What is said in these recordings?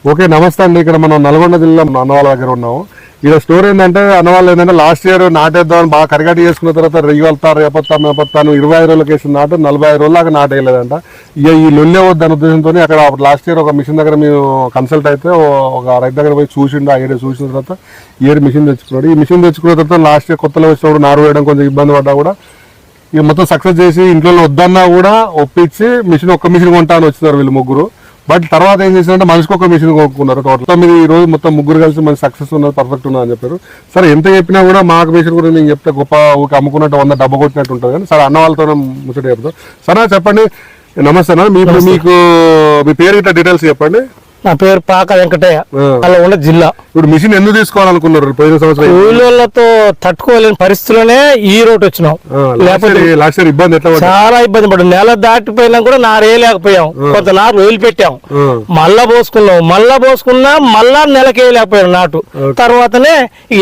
Okay నమస్తే అండి. ఇక్కడ మనం నల్గొండ జిల్లా అన్నవాళ్ళ దగ్గర ఉన్నాము. ఇక్కడ స్టోరీ ఏంటంటే అన్నవాళ్ళు ఏంటంటే లాస్ట్ ఇయర్ నాటేద్దామని బాగా కరిగట్టి చేసుకున్న తర్వాత రేపొత్తాను 25 రోజులకి వేసిన నాటు 45 రోజులు దాకా నాటేయలేదంట. ఇక ఈ లొల్లే వద్దు అనే ఉద్దేశంతో అక్కడ లాస్ట్ ఇయర్ ఒక మిషన్ దగ్గర మేము కన్సల్ట్ అయితే ఒక రైతు దగ్గర పోయి చూసిండు. ఆ ఏరియా చూసిన తర్వాత ఇయర్ మిషన్ తెచ్చుకున్నాడు. ఈ మిషన్ తెచ్చుకున్న తర్వాత లాస్ట్ ఇయర్ కొత్తలో వచ్చినప్పుడు నారు వేయడం కొంచెం ఇబ్బంది పడ్డా కూడా ఇక మొత్తం సక్సెస్ చేసి ఇంట్లో వద్దన్నా కూడా ఒప్పించి ఒక్క మిషన్ కొంటాను వచ్చినారు వీళ్ళు ముగ్గురు. బట్ తర్వాత ఏం చేశారంటే మనిషికి ఒక మిషన్ కొనుక్కున్నారు. టోటల్ ఈ రోజు మొత్తం ముగ్గురు కలిసి మనకి సక్సెస్ ఉన్నది, పర్ఫెక్ట్ ఉన్నది అని చెప్పారు. సరే ఎంత చెప్పినా కూడా మాకు మిషన్ గురించి నేను చెప్తే గొప్ప ఊరికి అమ్ముకున్నట్టు 100 డబ్బు కొట్టినట్టు ఉంటుంది. కానీ సరే అన్న వాళ్ళతో ముచ్చట చెప్తాం. సరే చెప్పండి. నమస్తే అన్న. మీకు మీ పేరు ఇట్లా డీటెయిల్స్ చెప్పండి. నా పేరు పాక వెంకటయ్య, నల్గొండ జిల్లా. ఇప్పుడు మిషన్ ఎందుకు తీసుకోవాలనుకున్నారు? పోయిన సంవత్సరం కూలీలతో తట్టుకోలేని పరిస్థితుల్లోనే ఈ రోడ్ వచ్చినాం. లాస్ట్ ఇయర్ ఇబ్బంది ఎట్లా చాలా ఇబ్బంది పడ్డాం. నెల దాటిపోయినా కూడా నారు వేయలేకపోయాం. కొంత నారు వదిలిపెట్టాం, మళ్ళా పోసుకున్నా మళ్ళా నెలకి వేయలేకపోయాం నాటు. తర్వాతనే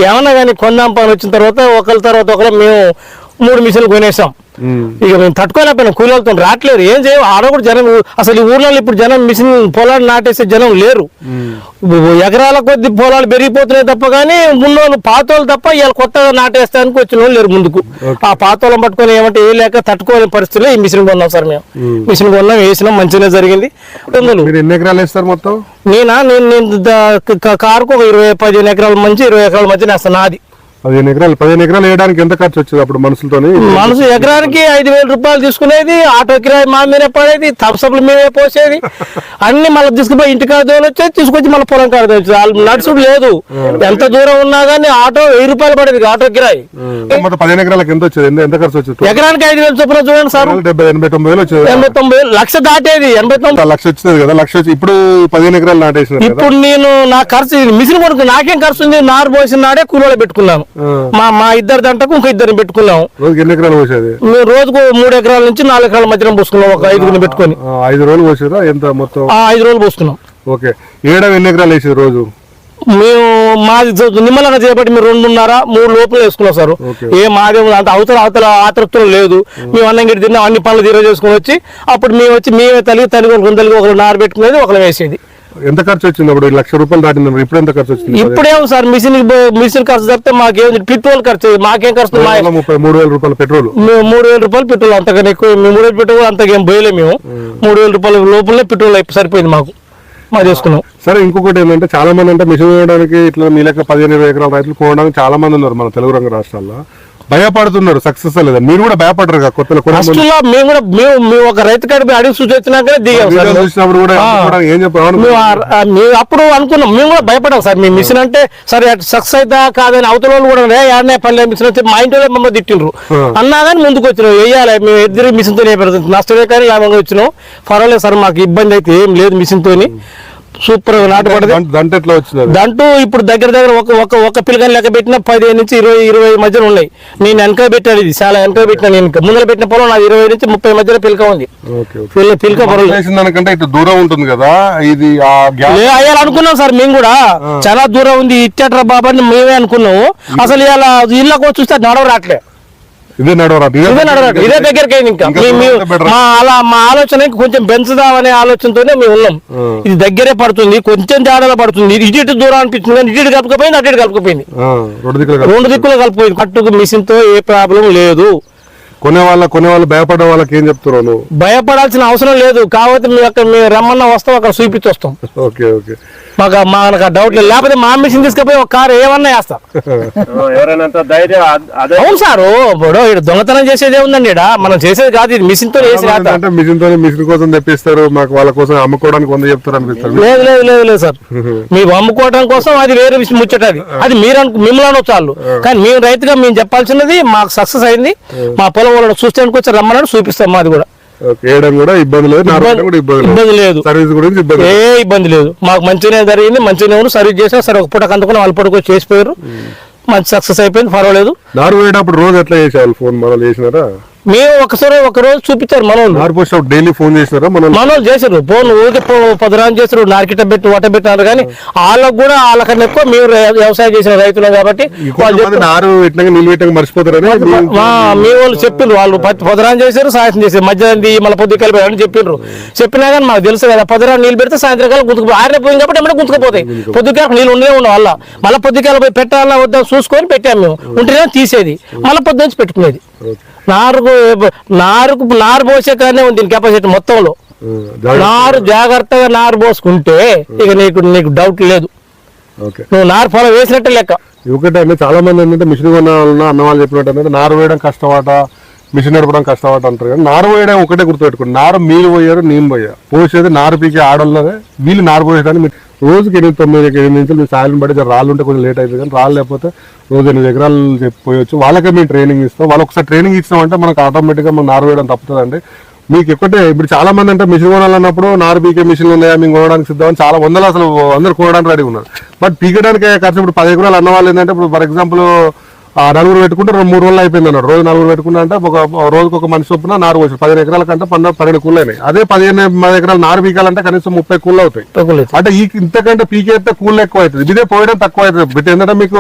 ఏమన్నా కానీ కొందాం పని వచ్చిన తర్వాత ఒకరి తర్వాత ఒకరు మేము 3 మిషన్లు కొనేసాం. ఇక మేము తట్టుకోలేకపోయినాం. కూలీలతో రావట్లేదు, ఏం చేయం. ఆడ కూడా జనం అసలు ఈ ఊర్లో ఇప్పుడు జనం మిషన్ పొలాలు నాటేసే జనం లేరు. ఎకరాల కొద్ది పొలాలు పెరిగిపోతున్నాయి తప్ప కానీ ఉన్నోళ్ళు పాతోళ్ళు తప్ప ఇవాళ కొత్తగా నాటేస్తానికి వచ్చిన వాళ్ళు లేరు ముందుకు. ఆ పాతోళ్ళని పట్టుకొని ఏమంటే ఏ లేక తట్టుకోలేని పరిస్థితుల్లో ఈ మిషన్ కొన్నాం సార్. మేము మిషన్ కొన్నాం, వేసినాం, మంచిగా జరిగింది. ఎన్ని ఎకరాలు వేస్తారు మొత్తం? నేను కారుకు ఒక 15 ఎకరాల మంచి 20 ఎకరాల మధ్య వేస్తాను. నాది 15 ఎకరాలు వేయడానికి ఎంత ఖర్చు వచ్చేది అప్పుడు మనుషులతో? మనసు ఎకరానికి 5,000 రూపాయలు తీసుకునేది. ఆటో కిరాయి మా మీదే పడేది, థమ్సప్లు మీదే పోసేది. అన్ని మళ్ళీ తీసుకుపోయి ఇంటికాడ వచ్చేది, తీసుకొచ్చి మళ్ళీ పొలం కాడ వచ్చేది. నడుచుడు లేదు. ఎంత దూరం ఉన్నా కానీ ఆటో 1000 రూపాయలు పడేది ఆటో కిరాయి. 15 ఎకరాలకు ఎంత వచ్చేది? ఎంత ఖర్చు వచ్చేది? ఎకరానికి 5,000 చొప్పున చూడండి సార్. 89,000 వచ్చేది. 89,000 లక్ష దాటేది. 89 లక్ష వచ్చింది కదా. లక్ష వచ్చి ఇప్పుడు 15 ఎకరాలు నాటేసిన. ఇప్పుడు నేను నా ఖర్చు మిషన్ కొనుక్కు నాకేం ఖర్చు ఉంది? నారు పోసిన నాడే కూలీలో పెట్టుకున్నాను. మా ఇద్దరు దంటకు ఇంకో 2 పెట్టుకున్నాం. రోజుకి ఎన్ని ఎకరాలు పోసేది? రోజుకు 3 ఎకరాల నుంచి 4 ఎకరాల మధ్యన పోసుకున్నాం. ఒక 5 పెట్టుకుని 5 రోజులు పోసేదా? ఎంత మొత్తం? 5 రోజులు పోసుకున్నాం. ఓకే. ఏడా ఎన్ని ఎకరాలు వేసేది రోజు? మేము మాది నిమ్మలంగా చేపట్టి మేము 2.5-3 లోపల వేసుకున్నాం సార్. మాదే అంత అవతల ఆతృప్తులు లేదు. మేము అన్నం గిట్టి తిన్నాం, అన్ని పనులు తీర చేసుకుని వచ్చి అప్పుడు మేమే తల్లి ఒకరు నారు పెట్టుకునేది, ఒకరు వేసేది. ఎంత ఖర్చు వచ్చింది అప్పుడు? 1,00,000 రూపాయలు దాటింది. ఇప్పుడు ఎంత ఖర్చు వచ్చింది? ఇప్పుడేమో సార్ మిషన్ ఖర్చు తప్పితే మాకేం పెట్రోల్ ఖర్చు. మాకేం ఖర్చు? 33,000 రూపాయలు పెట్రోల్. 3,000 రూపాయలు పెట్రోల్. అంతకన్నా ఎక్కువ 3,000 పెట్రోల్ అంతకేం పోయలేము. మేము 3,000 రూపాయల లోపలనే పెట్రోల్ సరిపోయింది మాకు. చేసుకున్నాం. సరే, ఇంకొకటి ఏంటంటే చాలా మంది అంటే మిషన్ వేయడానికి ఇట్లా మీ లెక్క 15-20 ఎకరాల రైతులు పోవడానికి చాలా మంది ఉన్నారు మన తెలుగు రంగ రాష్ట్రాల్లో. భయపడుతున్నారు. సక్సెస్ లేదా? మీరు కూడా భయపడరు కదా? కొత్తలో మేము ఒక రైతు కాడికి అడిగి సూచొచ్చినాకనే దిగాం. ఏం చెప్పారు? అప్పుడు అనుకున్నాం, మేము కూడా భయపడాం సార్. మీ మిషన్ అంటే సరే సక్సెస్ అవుతా కాదని అవతల వాళ్ళు కూడా ఏడనే పల్లె మిషన్ వచ్చి మా ఇంట్లో మమ్మల్ని తిట్టిండ్రు అన్నా కానీ ముందుకు వచ్చినాం. వేయాలి మేము ఎదురు మిషన్ తోనే నష్టమే కానీ లాభంగా వచ్చినాం. పర్వాలేదు సార్, మాకు ఇబ్బంది అయితే ఏం లేదు. మిషన్ తోని సూపర్ గా నాటు పడదు. దంటూ ఇప్పుడు దగ్గర ఒక పిల్లగాని లెక్క పెట్టిన 15 నుంచి 20 మధ్యలో ఉన్నాయి. నేను వెనక పెట్టాను. ఇది చాలా వెనక పెట్టినా. నేను ముందర పెట్టిన పొలం నాది 20 నుంచి 30 మధ్యలో పిలక ఉంది. పిలక పొలం దూరం ఉంటుంది కదా. ఇది అయ్యాలనుకున్నాం సార్. మేము కూడా చాలా దూరం ఉంది ఇచ్చేట్రా బాబా అని మేమే అనుకున్నాము. అసలు ఇలా ఇళ్ళకు చూస్తే నడవ రావట్లే. ఇదే దగ్గరికి అయింది. ఇంకా మా ఆలోచన కొంచెం పెంచుదామనే ఆలోచనతోనే మేము ఉన్నాం. ఇది దగ్గరే పడుతుంది, కొంచెం జాడలో పడుతుంది. ఇటు దూరం అనిపించింది కానీ ఇటు కలుపుకపోయింది, అటు కలుపుకపోయింది. 2 దిక్కులు కలిపోయింది. కట్టుకు మిషన్ తో ఏ ప్రాబ్లం లేదు. కొనేవాళ్ళు భయపడే వాళ్ళకి ఏం చెప్తున్నావు? భయపడాల్సిన అవసరం లేదు. కాకపోతే మేము రమ్మన్నా వస్తాం, అక్కడ చూపించి వస్తాం. మాకు డౌట్ లేదు. లేకపోతే మా మిషన్ తీసుకుపోయి ఒక కారు ఏమన్నా వేస్తాం. అవును సార్. ఇప్పుడు దొంగతనం చేసేది ఏముందండి? మనం చేసేది కాదు, ఇది మిషన్ తో మిషన్ కోసం తెప్పిస్తారు. మాకు వాళ్ళ కోసం అమ్ముకోవడానికి 100 చెప్తారు అనిపిస్తారు. లేదు సార్, మీకు అమ్ముకోవడం కోసం అది వేరే విషయం ముచ్చటది. అది మిమ్మల్ని అనొచ్చు వాళ్ళు. కానీ మేము రైతుగా మేము చెప్పాల్సినది మాకు సక్సెస్ అయింది. మా పొలం వాళ్ళు చూస్తే వచ్చి రమ్మన్నాడు, చూపిస్తాం. మాది కూడా ఇబ్బంది లేదు. ఏ ఇబ్బంది లేదు. మాకు మంచిగానే జరిగింది. మంచిగానే సర్వీస్ చేసాం. సరే ఒక పూట అందుకుని వాళ్ళ పూటకు చేసిపోయారు. మంచి సక్సెస్ అయిపోయింది. పర్వాలేదు. నారు వేయటప్పుడు రోజు ఎట్లా చేసేవాళ్ళు? ఫోన్ మొదలు చేసినారా? మేము ఒక రోజు చూపించారు మనోళ్ళు. నారు పోసినప్పుడు డైలీ ఫోన్ చేస్తారా మనోళ్ళు చేశారు ఫోన్, ఊరికి పదురాని చేశారు, నార్కిట పెట్టి వట పెట్టారు. కానీ వాళ్ళకు కూడా వాళ్ళకన్నా ఎక్కువ మేము వ్యవసాయం చేసిన రైతులు కాబట్టి నారు ఇట్లా నీళ్ళు పెట్టక మర్చిపోతారని మీ వాళ్ళు చెప్పిండ్రు. వాళ్ళు పదురాని చేశారు, సాయంత్రం చేశారు, మధ్యాహ్నం మళ్ళీ పొద్దు కలిపి అని చెప్పిండ్రు. చెప్పినా కానీ మాకు తెలుసు కదా, పదురాని నీళ్ళు పెడితే సాయంత్రం కాలం గుంతుకు ఆరిన పోయింది కాబట్టి ఏమైనా గుంతుకుపోతాయి. పొద్దుకాల నీళ్ళు ఉండనే ఉండవు వల్ల మళ్ళీ పొద్దుకాల పోయి పెట్టాలా వద్దా చూసుకొని పెట్టాము మేము. ఉంటేనే తీసేది, మళ్ళీ పొద్దు నుంచి పెట్టుకునేది. నారు పోసే కానీ ఉంది దీని కెపాసిటీ మొత్తంలో. నారు జాగ్రత్తగా నారు పోసుకుంటే ఇక నీకు డౌట్ లేదు, నువ్వు నారు పొలం వేసినట్టే లెక్క. ఒకటే చాలా మంది ఏంటంటే మిషన్ కొనాలన్న అన్న వాళ్ళు చెప్పినట్టు ఏంటంటే నారు వేయడం కష్టమట, మిషన్ నడపడం కష్టమట అంటారు. కానీ నారు వేయడం ఒకటే గుర్తుపెట్టుకోండి, నారు మీరు పోయారు నేను పోయా, పోసేది నారు పీకే ఆడోళ్ళదే. వీళ్ళు నారు పోసేదాన్ని మీరు రోజుకి 8-9 నిమిషాలు మీరు సాయం పడి రాళ్ళు ఉంటే కొంచెం లేట్ అవుతుంది. కానీ రాళ్ళు లేకపోతే రోజు 8 ఎకరాలు పోయొచ్చు. వాళ్ళకే మేము ట్రైనింగ్ ఇస్తాం. వాళ్ళు ఒకసారి ట్రైనింగ్ ఇచ్చినామంటే మనకు ఆటోమేటిక్గా మనం నారు వేయడం తప్పుతుందండి. మీకు ఎక్కటే ఇప్పుడు చాలా మంది అంటే మిషన్ కొనాలన్నప్పుడు నారు పీకే మిషన్లు ఉన్నాయా మేము కొనడానికి సిద్ధమని చాలా వందలు అసలు అందరూ కొనడానికి రెడీ ఉన్నారు. బట్ పీకడానికి ఖర్చు ఇప్పుడు 10 ఎకరాలు అన్న వాళ్ళు ఏంటంటే ఇప్పుడు ఫర్ ఎగ్జాంపుల్ 4 పెట్టుకుంటే 3 రోజులు అయిపోయింది అన్నాడు. రోజు 4 పెట్టుకున్నా అంటే రోజుకి ఒక మనిషి చొప్పున నారు పోసి 15 ఎకరాల కంటే 12 కూళ్ళు అయినాయి. అదే 15 ఎకరాలు నారు పీకాలంటే కనీసం 30 కూళ్ళు అవుతాయి. అంటే ఇంతకంటే పీకేస్తే కూళ్ళు ఎక్కువ అవుతుంది, ఇదే పోయడం తక్కువ అవుతుంది. బట్ ఏంటంటే మీకు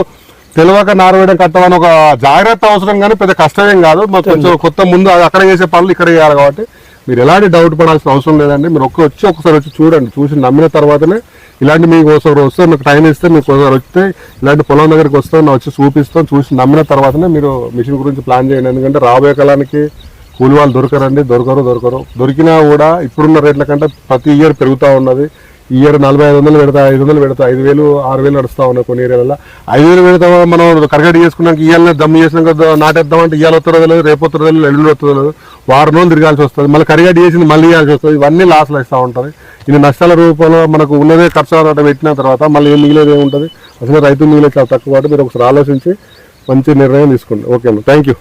తెలియక నారు వేయడం కట్టమని ఒక జాగ్రత్త అవసరం, కానీ పెద్ద కష్టమేం కాదు. కొంచెం కొత్త ముందు అది అక్కడ చేసే పనులు ఇక్కడ చేయాలి కాబట్టి మీరు ఎలాంటి డౌట్ పడాల్సిన అవసరం లేదండి. మీరు ఒకసారి వచ్చి చూడండి, చూసి నమ్మిన తర్వాతనే ఇలాంటి మీకు ఒకసారి వస్తే మీకు టైం ఇస్తే మీకు ఒకసారి వస్తే ఇలాంటి పొలం దగ్గరికి వస్తాం, వచ్చి చూపిస్తాం. చూసి నమ్మిన తర్వాతనే మీరు మిషన్ గురించి ప్లాన్ చేయండి. ఎందుకంటే రాబోయే కాలానికి కూలి వాళ్ళు దొరకరు. దొరికినా కూడా ఇప్పుడున్న రేట్ల కంటే ప్రతి ఇయర్ పెరుగుతూ ఉన్నది. ఈ ఇయర్ 4,500 పెడతా, 500 పెడతా, 5,000, 6,000 నడుస్తూ ఉన్నాయి కొన్ని ఏరియాలలో. 5,000 పెడతా మనం కరగడి చేసుకున్నాక ఇవాళ దమ్ము చేసినాక నాటేద్దామంటే ఇవాళ వస్తుందో తెలియదు, రేపు వస్తుందో తెలియదు, ఎల్లుండి వస్తుందో తెలియదు, వారం రోజులు తిరగాల్సి వస్తుంది. మళ్ళీ కరిగడి చేసింది మళ్ళీ ఇవ్వాల్సి వస్తుంది. ఇవన్నీ లాస్లు ఇస్తూ ఉంటుంది. ఇది నష్టాల రూపంలో మనకు ఉన్నదే ఖర్చు పెట్టిన తర్వాత మళ్ళీ ఏం మిగిలేదు ఏముంటుంది. అసలు రైతు మిగిలేదు చాలా తక్కువ. మీరు ఒకసారి ఆలోచించి మంచి నిర్ణయం తీసుకోండి. ఓకే అమ్మ, థ్యాంక్ యూ.